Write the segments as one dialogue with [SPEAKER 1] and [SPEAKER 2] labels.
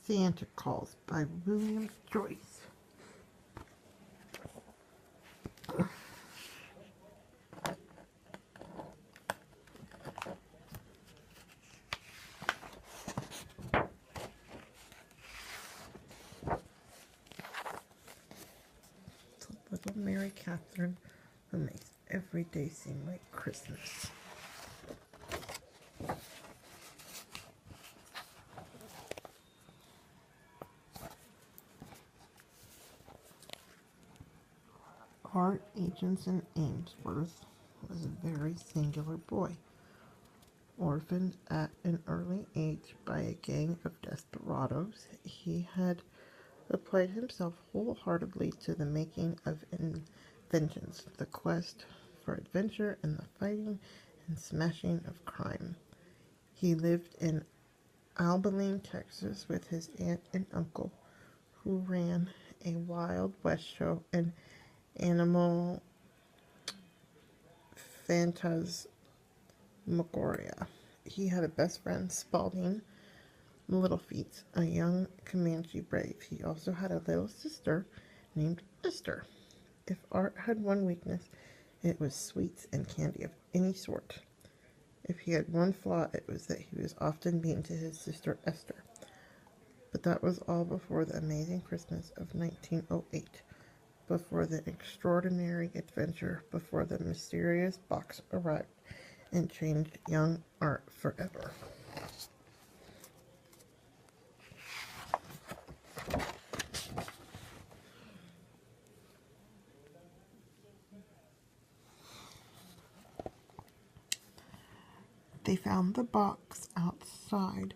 [SPEAKER 1] Santa Claus by William Joyce. Little Mary Catherine, who makes every day seem like Christmas. Art Aitchison Ainsworth was a very singular boy. Orphaned at an early age by a gang of desperados, he had applied himself wholeheartedly to the making of inventions, the quest for adventure, and the fighting and smashing of crime. He lived in Abilene, Texas, with his aunt and uncle, who ran a Wild West show and animal phantasmagoria. He had a best friend, Spalding Littlefeet, a young Comanche brave. He also had a little sister named Esther. If Art had one weakness, it was sweets and candy of any sort. If he had one flaw, it was that he was often mean to his sister Esther. But that was all before the amazing Christmas of 1908, before the extraordinary adventure, before the mysterious box arrived and changed young Art forever. They found the box outside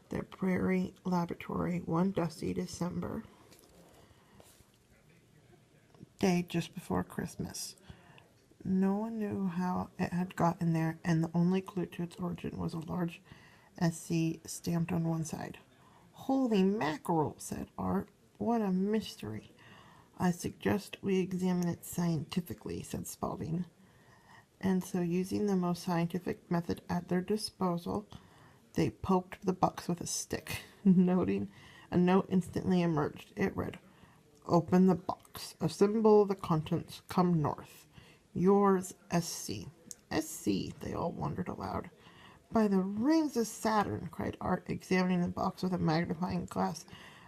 [SPEAKER 1] their prairie laboratory one dusty December day just before Christmas. No one knew how it had gotten there, and the only clue to its origin was a large SC stamped on one side. "Holy mackerel," said Art. "What a mystery." "I suggest we examine it scientifically," said Spalding. And so, using the most scientific method at their disposal, they poked the box with a stick. Noting a note instantly emerged. It read, "Open the box. Assemble the contents. Come north. Yours, SC." SC, they all wondered aloud. "By the rings of Saturn," cried Art, examining the box with a magnifying glass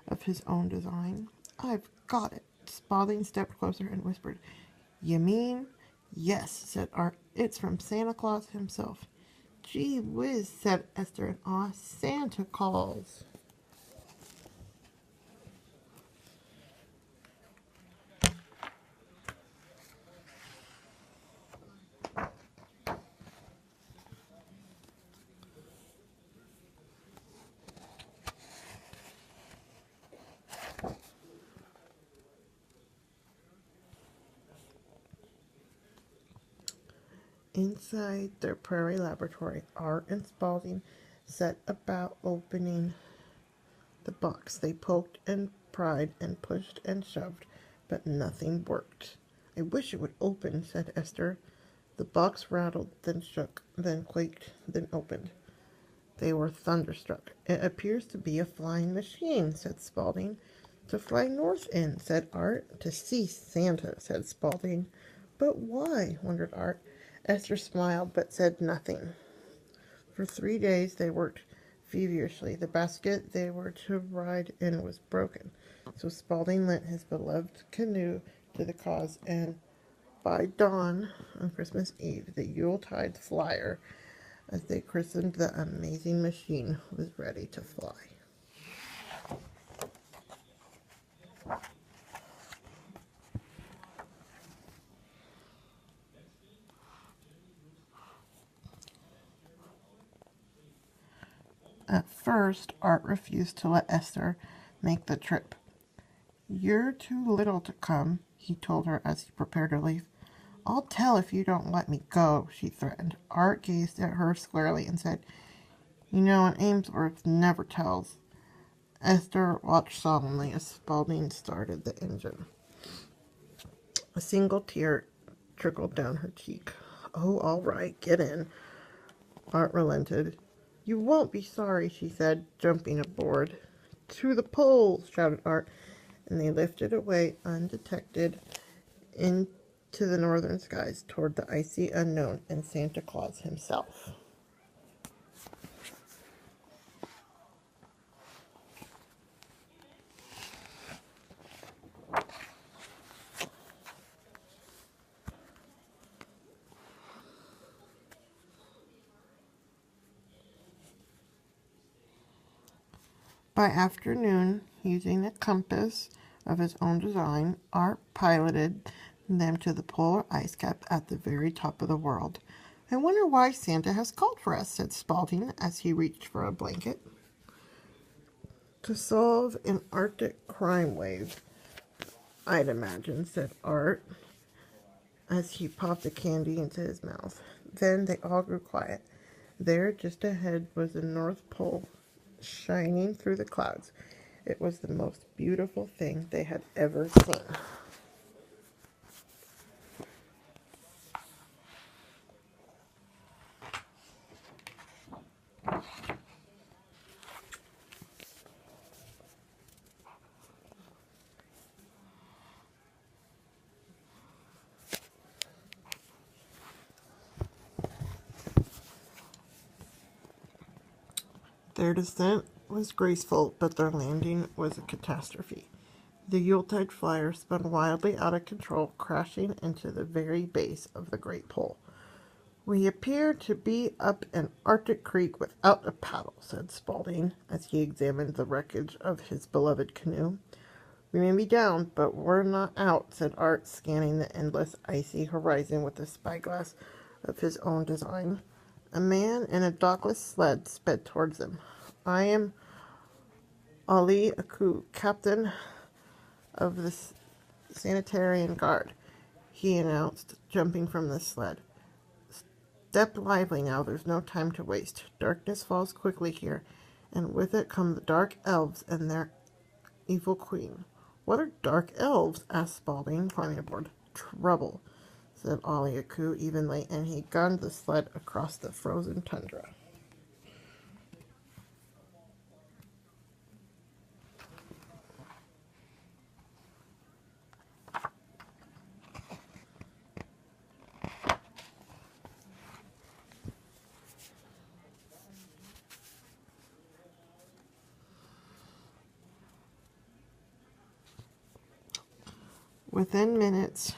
[SPEAKER 1] of his own design. "I've got it." Spalding stepped closer and whispered, "You mean?" "Yes," said Art. "It's from Santa Claus himself." "Gee whiz," said Esther in awe. "Santa calls." Inside their prairie laboratory, Art and Spalding set about opening the box. They poked and pried and pushed and shoved, but nothing worked. "I wish it would open," said Esther. The box rattled, then shook, then quaked, then opened. They were thunderstruck. "It appears to be a flying machine," said Spalding. "To fly north in," said Art. "To see Santa," said Spalding. "But why?" wondered Art. Esther smiled, but said nothing. For 3 days they worked feverishly. The basket they were to ride in was broken, so Spalding lent his beloved canoe to the cause, and by dawn on Christmas Eve, the Yuletide flyer, as they christened the amazing machine, was ready to fly. At first, Art refused to let Esther make the trip. "You're too little to come," he told her as he prepared to leave. "I'll tell if you don't let me go," she threatened. Art gazed at her squarely and said, "You know, an Ainsworth never tells." Esther watched solemnly as Spalding started the engine. A single tear trickled down her cheek. "Oh, all right, get in." Art relented. "You won't be sorry," she said, jumping aboard. To the poles, shouted Art, and they lifted away undetected into the northern skies toward the icy unknown and Santa Claus himself. By afternoon, using a compass of his own design, Art piloted them to the polar ice cap at the very top of the world. I wonder why Santa has called for us, said Spaulding as he reached for a blanket. To solve an Arctic crime wave, I'd imagine, said Art as he popped a candy into his mouth. Then they all grew quiet. There, just ahead, was the North Pole, shining through the clouds. It was the most beautiful thing they had ever seen. Their descent was graceful, but their landing was a catastrophe. The Yuletide flyer spun wildly out of control, crashing into the very base of the Great Pole. We appear to be up an Arctic creek without a paddle, said Spaulding as he examined the wreckage of his beloved canoe. We may be down, but we're not out, said Art, scanning the endless icy horizon with the spyglass of his own design. A man in a dockless sled sped towards them. I am Ali Aku, captain of the Sanitarian Guard, he announced, jumping from the sled. Step lively now, there's no time to waste. Darkness falls quickly here, and with it come the dark elves and their evil queen. What are dark elves? Asked Spaulding, climbing aboard. Trouble, said Ali Aku evenly, and he gunned the sled across the frozen tundra. Within minutes,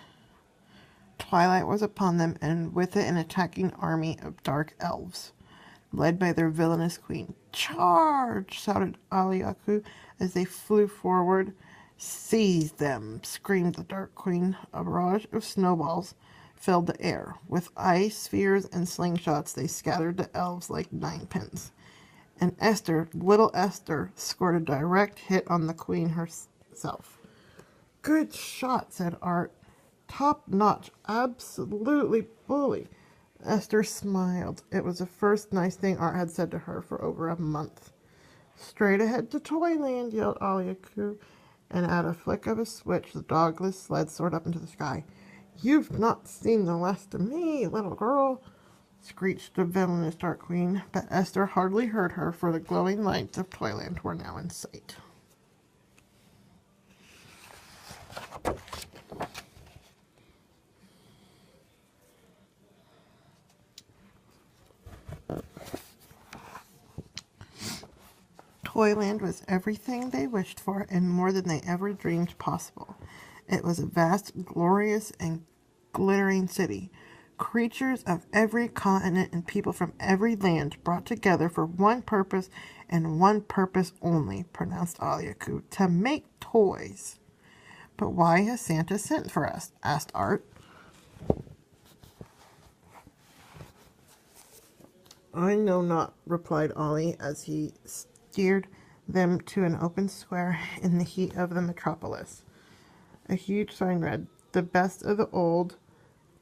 [SPEAKER 1] twilight was upon them, and with it an attacking army of dark elves, led by their villainous queen. Charge! Shouted Ali Aku as they flew forward. Seize them! Screamed the dark queen. A barrage of snowballs filled the air. With ice spheres and slingshots, they scattered the elves like ninepins. And Esther, little Esther, scored a direct hit on the queen herself. Good shot, said Art. Top notch, absolutely bully. Esther smiled. It was the first nice thing Art had said to her for over a month. Straight ahead to Toyland, yelled Ali Aku, and at a flick of a switch, the dogless sled soared up into the sky. You've not seen the last of me, little girl, screeched the villainous Dark Queen, but Esther hardly heard her, for the glowing lights of Toyland were now in sight. Toyland was everything they wished for and more than they ever dreamed possible. It was a vast, glorious, and glittering city. Creatures of every continent and people from every land brought together for one purpose and one purpose only, pronounced Ali Aku, to make toys. But why has Santa sent for us? Asked Art. I know not, replied Ollie as he steered them to an open square in the heat of the metropolis. A huge sign read, "The best of the old,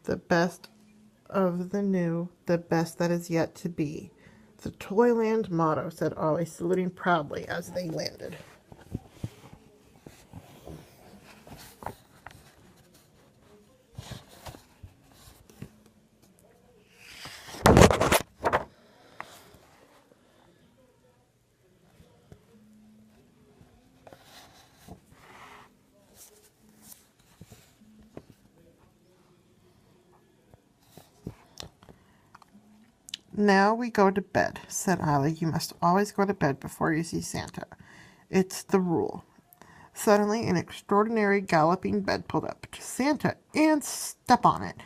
[SPEAKER 1] the best of the new, the best that is yet to be." The Toyland motto, said Ollie, saluting proudly as they landed. Now we go to bed, said Ollie. You must always go to bed before you see Santa. It's the rule. Suddenly, an extraordinary galloping bed pulled up. To Santa, and step on it,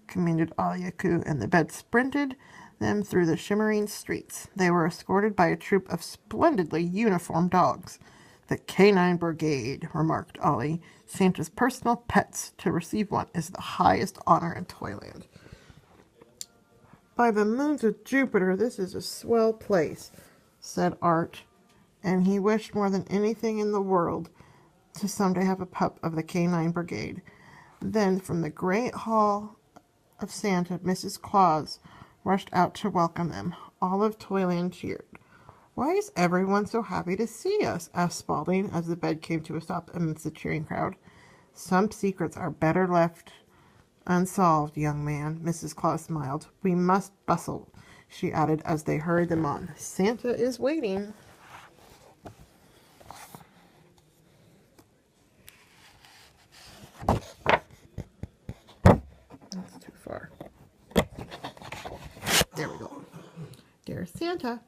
[SPEAKER 1] commanded Aliaku, and the bed sprinted them through the shimmering streets. They were escorted by a troop of splendidly uniformed dogs. The Canine Brigade, remarked Ollie. Santa's personal pets. To receive one is the highest honor in Toyland. By the moons of Jupiter, this is a swell place, said Art, and he wished more than anything in the world to someday have a pup of the Canine Brigade. Then, from the great hall of Santa, Mrs. Claus rushed out to welcome them. All of Toyland cheered. Why is everyone so happy to see us? Asked Spaulding as the bed came to a stop amidst the cheering crowd. Some secrets are better left unsolved, young man, Mrs. Claus smiled. We must bustle, she added as they hurried them on. Santa is waiting. That's too far. There we go. Dear Santa.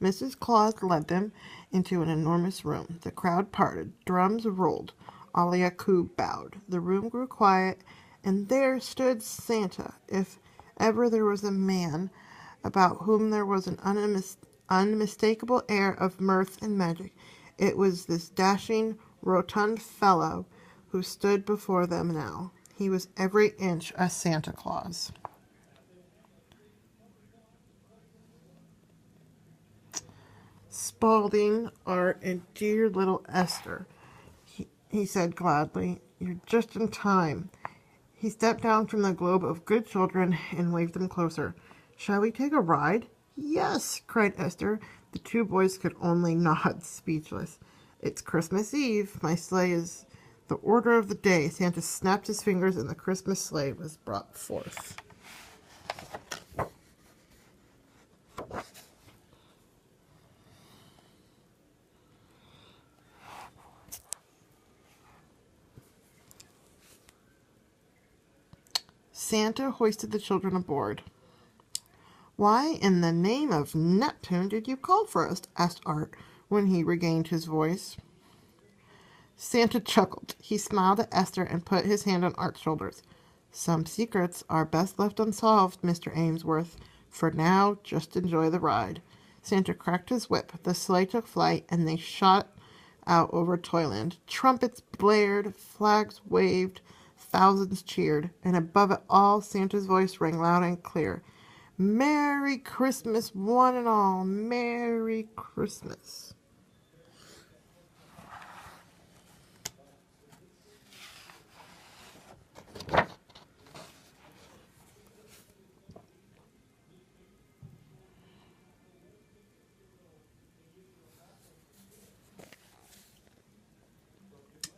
[SPEAKER 1] Mrs. Claus led them into an enormous room. The crowd parted. Drums rolled. Aliaku bowed. The room grew quiet, and there stood Santa. If ever there was a man about whom there was an unmistakable air of mirth and magic, it was this dashing, rotund fellow who stood before them now. He was every inch a Santa Claus. Spaulding, Art, and dear little Esther, he said gladly. You're just in time. He stepped down from the globe of good children and waved them closer. Shall we take a ride? Yes, cried Esther. The two boys could only nod, speechless. It's Christmas Eve. My sleigh is the order of the day. Santa snapped his fingers and the Christmas sleigh was brought forth. Santa hoisted the children aboard. Why in the name of Neptune did you call for us? Asked Art when he regained his voice. Santa chuckled. He smiled at Esther and put his hand on Art's shoulders. Some secrets are best left unsolved, Mr. Ainsworth. For now, just enjoy the ride. Santa cracked his whip. The sleigh took flight, and they shot out over Toyland. Trumpets blared, flags waved, thousands cheered, and above it all, Santa's voice rang loud and clear. Merry Christmas, one and all. Merry Christmas.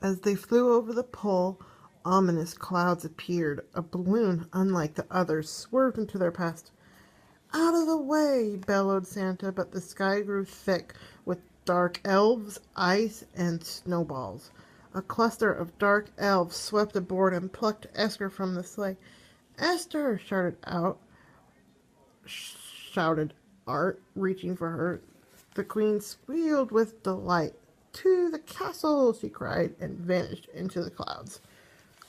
[SPEAKER 1] As they flew over the pole, ominous clouds appeared. A balloon, unlike the others, swerved into their path. Out of the way, bellowed Santa, but the sky grew thick with dark elves, ice, and snowballs. A cluster of dark elves swept aboard and plucked Esther from the sleigh. Esther! Shouted Art, reaching for her. The queen squealed with delight. To the castle, she cried, and vanished into the clouds.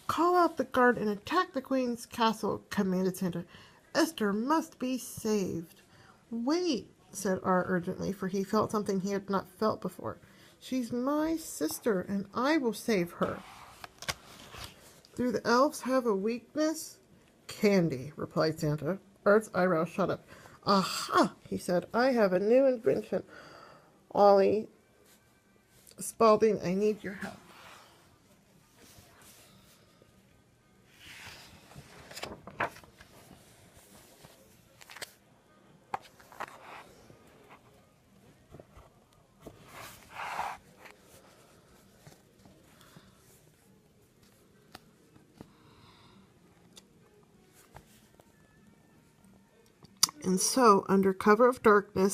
[SPEAKER 1] Call out the guard and attack the queen's castle, commanded Santa. Esther must be saved. Wait, said Art urgently, for he felt something he had not felt before. She's my sister, and I will save her. Do the elves have a weakness? Candy, replied Santa. Art's eyebrows shot up. Aha, he said. I have a new invention. Ollie, Spaulding, I need your help. And so, under cover of darkness